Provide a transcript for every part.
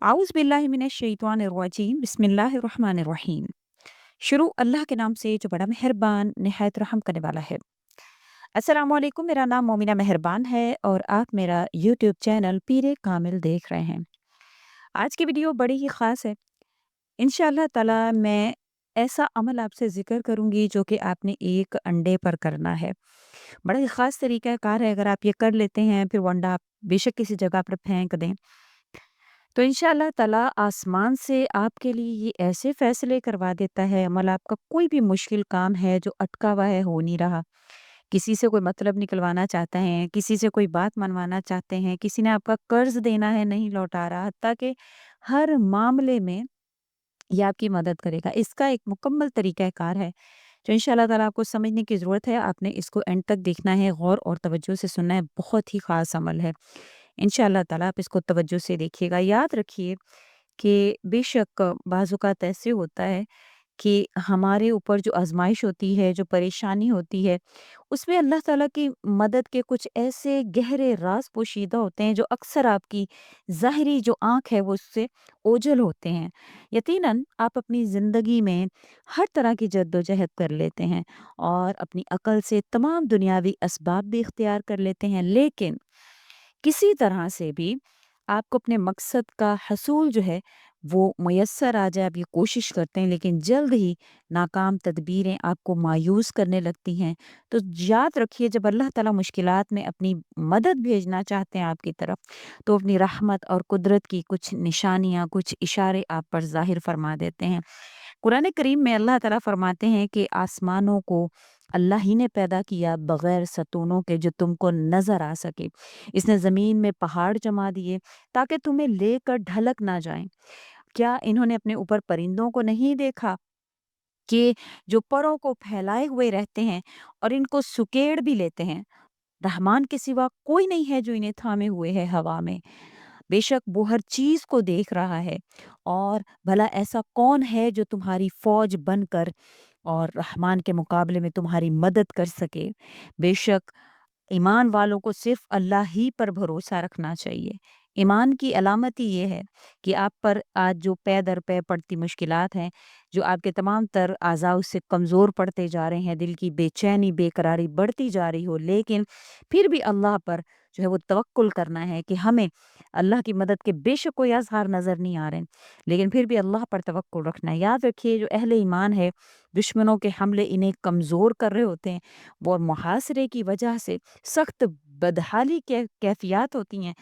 आउज़ बिल्लाहि मिनश शैतानिर रजीम बिस्मिल्लाहिर रहमानिर रहीम। शुरू अल्लाह के नाम से जो बड़ा मेहरबान निहायत रहम करने वाला है। अस्सलामु अलैकुम, मेरा नाम मोमिना मेहरबान है और आप मेरा यूट्यूब चैनल पीरे कामिल देख रहे हैं। आज की वीडियो बड़ी ही ख़ास है। इंशाअल्लाह ताला मैं ऐसा अमल आपसे ज़िक्र करूँगी जो कि आपने एक अंडे पर करना है। बड़ा ही ख़ास तरीक़ा कार है, अगर आप ये कर लेते हैं फिर वो अंडा आप बेशक किसी जगह पर फेंक दें। तो इंशाअल्लाह ताला आसमान से आपके लिए ये ऐसे फ़ैसले करवा देता है, अमल आपका कोई भी मुश्किल काम है जो अटका हुआ है, हो नहीं रहा। किसी से कोई मतलब निकलवाना चाहते हैं, किसी से कोई बात मनवाना चाहते हैं, किसी ने आपका कर्ज़ देना है, नहीं लौटा रहा, हत्ता कि हर मामले में ये आपकी मदद करेगा। इसका एक मुकम्मल तरीक़ाकार है, जो इंशाअल्लाह ताला आपको समझने की ज़रूरत है। आपने इसको एंड तक देखना है, गौर और तवज्जो से सुनना है, बहुत ही ख़ास अमल है। इंशाअल्लाह ताला आप इसको तवज्जो से देखिएगा। याद रखिए कि बेशक बाज़ औक़ात ऐसे होता है कि हमारे ऊपर जो आज़माइश होती है, जो परेशानी होती है, उसमें अल्लाह ताला की मदद के कुछ ऐसे गहरे राज़ पोशीदा होते हैं जो अक्सर आपकी ज़ाहिरी जो आँख है वो उससे ओझल होते हैं। यकीनन आप अपनी ज़िंदगी में हर तरह की जद्दोजहद कर लेते हैं और अपनी अक़ल से तमाम दुनियावी असबाब भी इख्तियार कर लेते हैं, लेकिन किसी तरह से भी आपको अपने मकसद का हसूल जो है वो मुयस्सर आ जाए, आप ये कोशिश करते हैं, लेकिन जल्द ही नाकाम तदबीरें आपको मायूस करने लगती हैं। तो याद रखिए, जब अल्लाह ताला मुश्किलात में अपनी मदद भेजना चाहते हैं आपकी तरफ, तो अपनी रहमत और कुदरत की कुछ निशानियाँ, कुछ इशारे आप पर ज़ाहिर फरमा देते हैं। कुरान करीम में अल्लाह ताला फरमाते हैं कि आसमानों को अल्लाह ही ने पैदा किया बग़ैर सतूनों के, जो तुमको नज़र आ सके। इसने ज़मीन में पहाड़ जमा दिए ताकि तुम्हें लेकर ढलक ना जाएँ। क्या इन्होंने अपने ऊपर परिंदों को नहीं देखा कि जो परों को फैलाए हुए रहते हैं और इनको सुकेड़ भी लेते हैं? रहमान के सिवा कोई नहीं है जो इन्हें थामे हुए है हवा में। बेशक वो हर चीज़ को देख रहा है, और भला ऐसा कौन है जो तुम्हारी फ़ौज बनकर और रहमान के मुकाबले में तुम्हारी मदद कर सके? बेशक ईमान वालों को सिर्फ़ अल्लाह ही पर भरोसा रखना चाहिए। ईमान की अलामत ही ये है कि आप पर आज जो पै दर पै पड़ती मुश्किलात हैं, जो आपके तमाम तर अज़ा उससे कमज़ोर पड़ते जा रहे हैं, दिल की बेचैनी, बेकरारी बढ़ती जा रही हो, लेकिन फिर भी अल्लाह पर जो है वो तवक्कुल करना है कि हमें अल्लाह की मदद के बेशक कोई आसार नज़र नहीं आ रहे हैं, लेकिन फिर भी अल्लाह पर तवक्कुल रखना है। याद रखिए, जो अहले ईमान है, दुश्मनों के हमले इन्हें कमज़ोर कर रहे होते हैं, वो मुहासरे की वजह से सख्त बदहाली के कैफियत होती हैं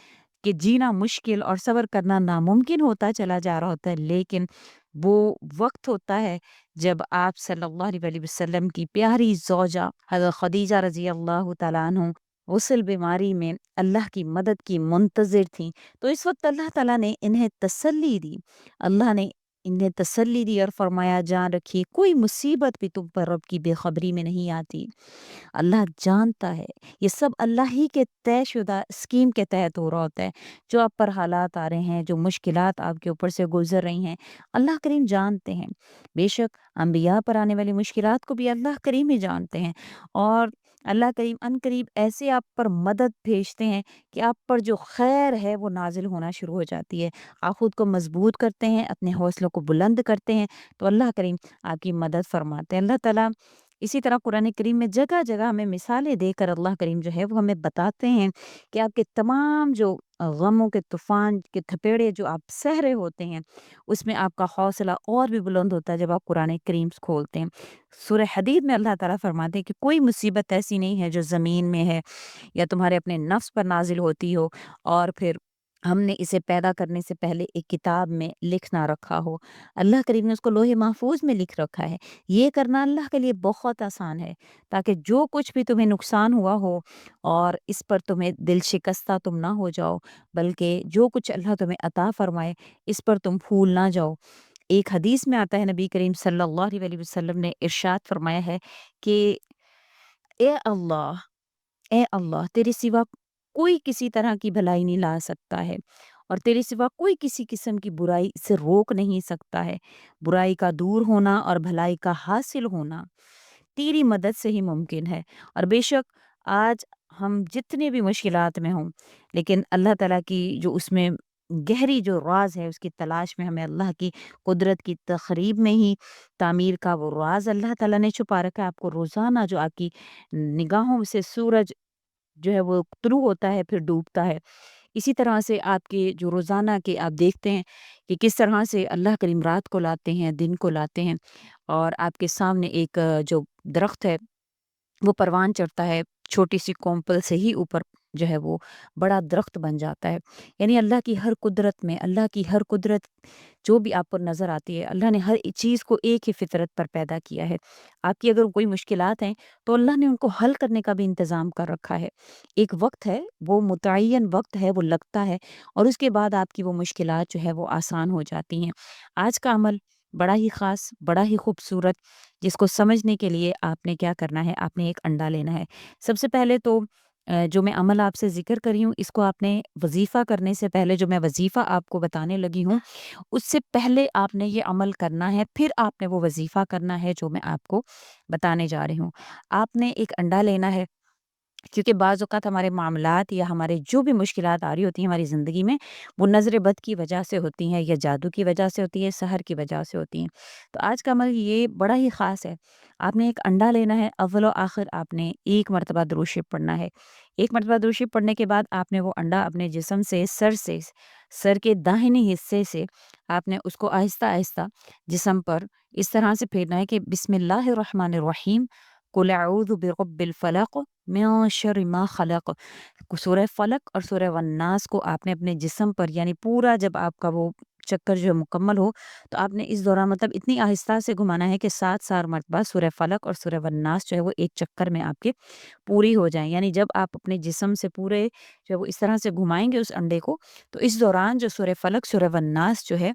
कि जीना मुश्किल और सब्र करना नामुमकिन होता चला जा रहा होता है, लेकिन वो वक्त होता है जब आप सल्लल्लाहु अलैहि वसल्लम की प्यारी ज़ौजा हज़रत खदीजा रज़ी अल्लाह तआला अन्हु गुस्ल बीमारी में अल्लाह की मदद की मुंतज़िर थीं। तो इस वक्त अल्लाह ताला ने इन्हें तसल्ली दी। अल्लाह ने इन्हें तसल्ली दी और फरमाया, जान रखिए कोई मुसीबत भी तुम पर रब की बेखबरी में नहीं आती। अल्लाह जानता है, ये सब अल्लाह ही के तयशुदा स्कीम के तहत हो रहा होता है। जो आप पर हालात आ रहे हैं, जो मुश्किलात आपके ऊपर से गुजर रही हैं, अल्लाह करीम जानते हैं। बेशक अंबिया पर आने वाली मुश्किलात को भी अल्लाह करीम ही जानते हैं, और अल्लाह करीम अनकरीब ऐसे आप पर मदद भेजते हैं कि आप पर जो खैर है वो नाजिल होना शुरू हो जाती है। आप खुद को मजबूत करते हैं, अपने हौसलों को बुलंद करते हैं, तो अल्लाह करीम आपकी मदद फरमाते हैं। अल्लाह ताला इसी तरह कुरान करीम में जगह-जगह हमें मिसालें देकर अल्लाह करीम जो है वो हमें बताते हैं कि आपके तमाम जो गमों के तूफ़ान के थपेड़े जो आप सह रहे होते हैं, उसमें आपका हौसला और भी बुलंद होता है जब आप कुरान करीम खोलते हैं। सूरह हदीद में अल्लाह ताला फरमाते हैं कि कोई मुसीबत ऐसी नहीं है जो ज़मीन में है या तुम्हारे अपने नफ्स पर नाज़िल होती हो और फिर हमने इसे पैदा करने से पहले एक किताब में लिख ना रखा हो। अल्लाह करीम ने उसको लोहे महफूज़ में लिख रखा है। ये करना अल्लाह के लिए बहुत आसान है, ताकि जो कुछ भी तुम्हें नुकसान हुआ हो और इस पर तुम्हें दिल शिकस्ता तुम ना हो जाओ, बल्कि जो कुछ अल्लाह तुम्हें अता फ़रमाए, इस पर तुम फूल ना जाओ। एक हदीस में आता है, नबी करीम सल्लल्लाहु अलैहि वसल्लम ने इरशाद फरमाया है कि ए अल्लाह, ए अल्लाह, तेरे सिवा कोई किसी तरह की भलाई नहीं ला सकता है और तेरे सिवा कोई किसी किस्म की बुराई से रोक नहीं सकता है। बुराई का दूर होना और भलाई का हासिल होना तेरी मदद से ही मुमकिन है। और बेशक आज हम जितने भी मुश्किलात में हों, लेकिन अल्लाह ताला की जो उसमें گہری جو راز ہے اس کی تلاش میں ہمیں اللہ کی قدرت کی تقریب میں ہی تعمیر کا وہ راز اللہ تعالیٰ نے چھپا رکھا ہے۔ آپ کو روزانہ جو آپ کی نگاہوں سے سورج جو ہے وہ طلوع ہوتا ہے پھر ڈوبتا ہے، اسی طرح سے آپ کے جو روزانہ کے آپ دیکھتے ہیں کہ کس طرح سے اللہ کریم رات کو لاتے ہیں، دن کو لاتے ہیں، اور آپ کے سامنے ایک جو درخت ہے وہ پروان چڑھتا ہے، چھوٹی سی کومپل سے ہی اوپر جو ہے وہ بڑا درخت بن جاتا ہے۔ یعنی اللہ کی ہر قدرت میں، اللہ کی ہر قدرت جو بھی آپ کو نظر آتی ہے، اللہ نے ہر چیز کو ایک ہی فطرت پر پیدا کیا ہے۔ آپ کی اگر کوئی مشکلات ہیں تو اللہ نے ان کو حل کرنے کا بھی انتظام کر رکھا ہے۔ ایک وقت ہے، وہ متعین وقت ہے، وہ لگتا ہے، اور اس کے بعد آپ کی وہ مشکلات جو ہے وہ آسان ہو جاتی ہیں۔ آج کا عمل بڑا ہی خاص، بڑا ہی خوبصورت، جس کو سمجھنے کے لیے آپ نے کیا کرنا ہے، آپ نے ایک انڈا لینا ہے۔ سب سے پہلے تو جو میں عمل آپ سے ذکر کری ہوں، اس کو آپ نے وظیفہ کرنے سے پہلے، جو میں وظیفہ آپ کو بتانے لگی ہوں اس سے پہلے آپ نے یہ عمل کرنا ہے، پھر آپ نے وہ وظیفہ کرنا ہے جو میں آپ کو بتانے جا رہی ہوں۔ آپ نے ایک انڈا لینا ہے، کیونکہ بعض اوقات ہمارے معاملات یا ہمارے جو بھی مشکلات آ رہی ہوتی ہیں ہماری زندگی میں، وہ نظر بد کی وجہ سے ہوتی ہیں، یا جادو کی وجہ سے ہوتی ہے، سحر کی وجہ سے ہوتی ہیں۔ تو آج کا عمل یہ بڑا ہی خاص ہے۔ آپ نے ایک انڈا لینا ہے، اول و آخر آپ نے ایک مرتبہ درود شریف پڑھنا ہے۔ ایک مرتبہ درود شریف پڑھنے کے بعد آپ نے وہ انڈا اپنے جسم سے، سر کے داہنے حصے سے آپ نے اس کو آہستہ آہستہ جسم پر اس طرح سے پھیرنا ہے کہ بسم اللہ الرحمن الرحیم، قل اعوذ برب الفلق من شر ما خلق، سورہ فلق اور سورہ والناس کو آپ نے اپنے جسم پر، یعنی پورا جب آپ کا وہ چکر جو مکمل ہو تو آپ نے اس دوران مطلب اتنی آہستہ سے گھمانا ہے کہ 7 مرتبہ سورہ فلق اور سورہ والناس جو ہے وہ ایک چکر میں آپ کے پوری ہو جائیں۔ یعنی جب آپ اپنے جسم سے پورے جو ہے وہ اس طرح سے گھمائیں گے اس انڈے کو، تو اس دوران جو سورہ فلق، سورہ والناس جو ہے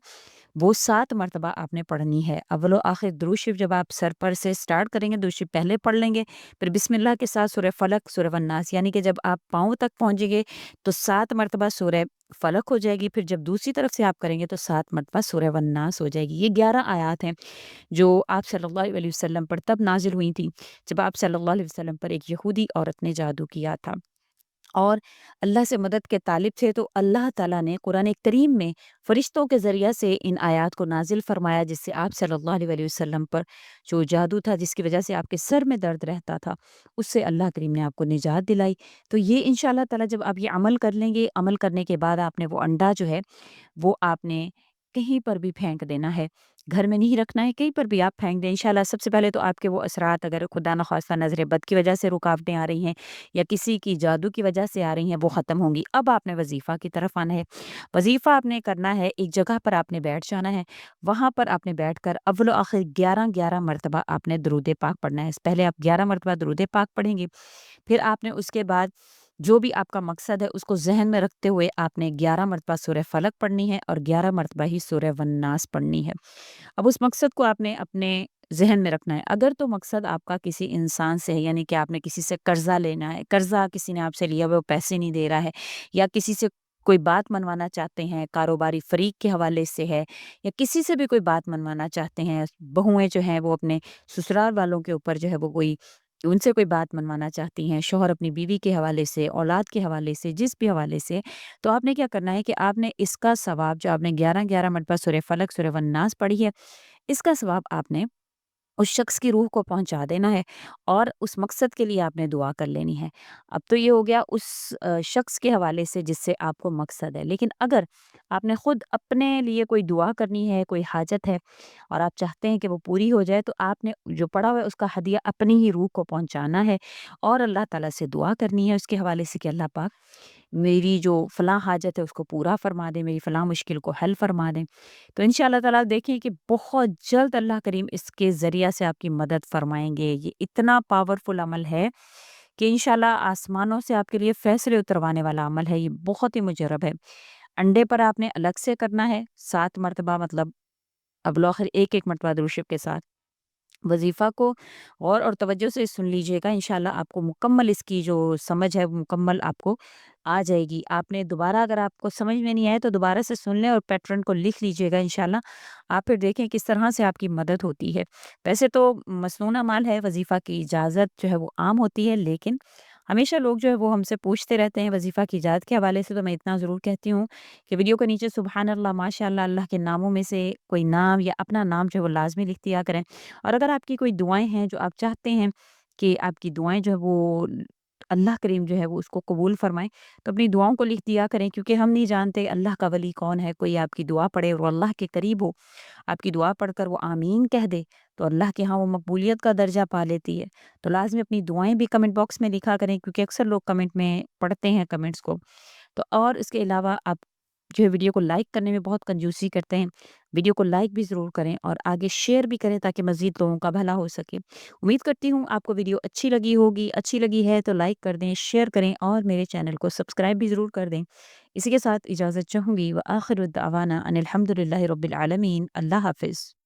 وہ 7 مرتبہ آپ نے پڑھنی ہے۔ اول و آخر درود شریف جب آپ سر پر سے سٹارٹ کریں گے، درود شریف پہلے پڑھ لیں گے، پھر بسم اللہ کے ساتھ سورہ فلق، سورہ والناس، یعنی کہ جب آپ پاؤں تک پہنچیں گے تو 7 مرتبہ سورہ فلق ہو جائے گی، پھر جب دوسری طرف سے آپ کریں گے تو 7 مرتبہ سورہ والناس ہو جائے گی۔ یہ 11 آیات ہیں جو آپ صلی اللہ علیہ وسلم پر تب نازل ہوئی تھیں جب آپ صلی اللہ علیہ وسلم پر ایک یہودی عورت نے جادو کیا تھا اور اللہ سے مدد کے طالب تھے، تو اللہ تعالیٰ نے قرآن کریم میں فرشتوں کے ذریعہ سے ان آیات کو نازل فرمایا، جس سے آپ صلی اللہ علیہ وسلم پر جو جادو تھا، جس کی وجہ سے آپ کے سر میں درد رہتا تھا، اس سے اللہ کریم نے آپ کو نجات دلائی۔ تو یہ انشاءاللہ تعالیٰ جب آپ یہ عمل کر لیں گے، عمل کرنے کے بعد آپ نے وہ انڈا جو ہے وہ آپ نے کہیں پر بھی پھینک دینا ہے، گھر میں نہیں رکھنا ہے، کہیں پر بھی آپ پھینک دیں انشاءاللہ۔ سب سے پہلے تو آپ کے وہ اثرات، اگر خدا نخواستہ نظر بد کی وجہ سے رکاوٹیں آ رہی ہیں یا کسی کی جادو کی وجہ سے آ رہی ہیں، وہ ختم ہوں گی۔ اب آپ نے وظیفہ کی طرف آنا ہے۔ وظیفہ آپ نے کرنا ہے، ایک جگہ پر آپ نے بیٹھ جانا ہے، وہاں پر آپ نے بیٹھ کر اول و آخر 11 مرتبہ آپ نے درود پاک پڑھنا ہے۔ پہلے آپ 11 مرتبہ درود پاک پڑھیں گے، پھر آپ نے اس کے بعد جو بھی آپ کا مقصد ہے اس کو ذہن میں رکھتے ہوئے آپ نے 11 مرتبہ سورہ فلق پڑھنی ہے اور 11 مرتبہ ہی سورہ والناس پڑھنی ہے۔ اب اس مقصد کو آپ نے اپنے ذہن میں رکھنا ہے۔ اگر تو مقصد آپ کا کسی انسان سے ہے، یعنی کہ آپ نے کسی سے قرضہ لینا ہے، قرضہ کسی نے آپ سے لیا، وہ پیسے نہیں دے رہا ہے، یا کسی سے کوئی بات منوانا چاہتے ہیں، کاروباری فریق کے حوالے سے ہے، یا کسی سے بھی کوئی بات منوانا چاہتے ہیں، بہویں جو ہیں وہ اپنے سسرال والوں کے اوپر جو ہے وہ کوئی ان سے کوئی بات منوانا چاہتی ہیں، شوہر اپنی بیوی کے حوالے سے، اولاد کے حوالے سے، جس بھی حوالے سے، تو آپ نے کیا کرنا ہے کہ آپ نے اس کا ثواب جو آپ نے 11 مرتبہ سورہ فلق، سورہ والناس پڑھی ہے، اس کا ثواب آپ نے اس شخص کی روح کو پہنچا دینا ہے، اور اس مقصد کے لیے آپ نے دعا کر لینی ہے۔ اب تو یہ ہو گیا اس شخص کے حوالے سے جس سے آپ کو مقصد ہے، لیکن اگر آپ نے خود اپنے لیے کوئی دعا کرنی ہے، کوئی حاجت ہے اور آپ چاہتے ہیں کہ وہ پوری ہو جائے، تو آپ نے جو پڑھا ہوا ہے اس کا ہدیہ اپنی ہی روح کو پہنچانا ہے اور اللہ تعالیٰ سے دعا کرنی ہے اس کے حوالے سے کہ اللہ پاک میری جو فلاں حاجت ہے اس کو پورا فرما دیں، میری فلاں مشکل کو حل فرما دیں۔ تو انشاءاللہ تعالیٰ آپ دیکھیں کہ بہت جلد اللہ کریم اس کے ذریعہ سے آپ کی مدد فرمائیں گے۔ یہ اتنا پاورفل عمل ہے کہ انشاءاللہ آسمانوں سے آپ کے لیے فیصلے اتروانے والا عمل ہے، یہ بہت ہی مجرب ہے۔ انڈے پر آپ نے الگ سے کرنا ہے 7 مرتبہ، مطلب ابلاخر ایک ایک مرتبہ درود شریف کے ساتھ وظیفہ کو غور اور توجہ سے سن لیجئے گا، انشاءاللہ آپ کو مکمل اس کی جو سمجھ ہے وہ مکمل آپ کو آ جائے گی۔ آپ نے دوبارہ، اگر آپ کو سمجھ میں نہیں آئے تو دوبارہ سے سن لیں اور پیٹرن کو لکھ لیجئے گا انشاءاللہ۔ آپ پھر دیکھیں کس طرح سے آپ کی مدد ہوتی ہے۔ ویسے تو مسنون اعمال ہے، وظیفہ کی اجازت جو ہے وہ عام ہوتی ہے، لیکن हमेशा लोग जो है वो हमसे पूछते रहते हैं वज़ीफ़ा की इजाज़त के हवाले से, तो मैं इतना ज़रूर कहती हूँ कि वीडियो के नीचे सुबहान अल्लाह, माशाअल्लाह, अल्लाह के नामों में से कोई नाम या अपना नाम जो है वो लाज़मी लिख दिया करें। और अगर आपकी कोई दुआएँ हैं जो आप चाहते हैं कि आपकी दुआएँ जो है वो अल्लाह करीम जो है वो उसको कबूल फ़रमाएँ, तो अपनी दुआओं को लिख दिया करें, क्योंकि हम नहीं जानते अल्लाह का वली कौन है। कोई आपकी दुआ पढ़े और वो अल्लाह के करीब हो, आपकी दुआ पढ़कर वो आमीन कह दे, तो अल्लाह के यहाँ वो मकबूलियत का दर्जा पा लेती है। तो लाज़मी अपनी दुआएँ भी कमेंट बॉक्स में लिखा करें, क्योंकि अक्सर लोग कमेंट में पढ़ते हैं कमेंट्स को। तो और इसके अलावा आप जो है वीडियो को लाइक करने में बहुत कंजूसी करते हैं। वीडियो को लाइक भी ज़रूर करें और आगे शेयर भी करें, ताकि मज़ीद लोगों का भला हो सके। उम्मीद करती हूँ आपको वीडियो अच्छी लगी होगी। अच्छी लगी है तो लाइक कर दें, शेयर करें और मेरे चैनल को सब्सक्राइब भी ज़रूर कर दें। इसी के साथ इजाज़त चाहूँगी। व आखिर दावाना अनिल हम्दुलिल्लाहि रब्बिल आलमीन। अल्लाह हाफ़िज़।